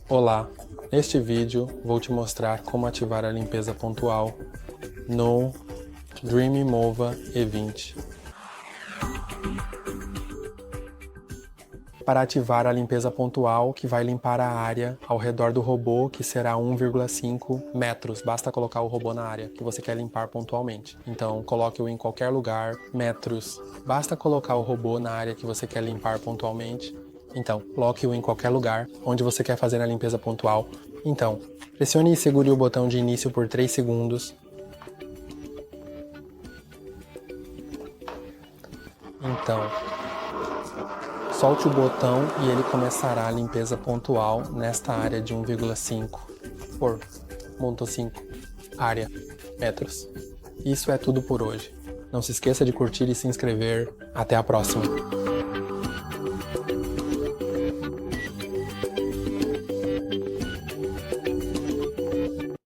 Olá, neste vídeo vou te mostrar como ativar a limpeza pontual no DREAME MOVA E20. Para ativar a limpeza pontual, que vai limpar a área ao redor do robô, que será 1,5 metros. Basta colocar o robô na área que você quer limpar pontualmente. Então, coloque-o em qualquer lugar, metros. Basta colocar o robô na área que você quer limpar pontualmente. Então, coloque-o em qualquer lugar onde você quer fazer a limpeza pontual. Então, pressione e segure o botão de início por 3 segundos. Então, solte o botão e ele começará a limpeza pontual nesta área de 1,5 por 1,5 área metros. Isso é tudo por hoje. Não se esqueça de curtir e se inscrever. Até a próxima!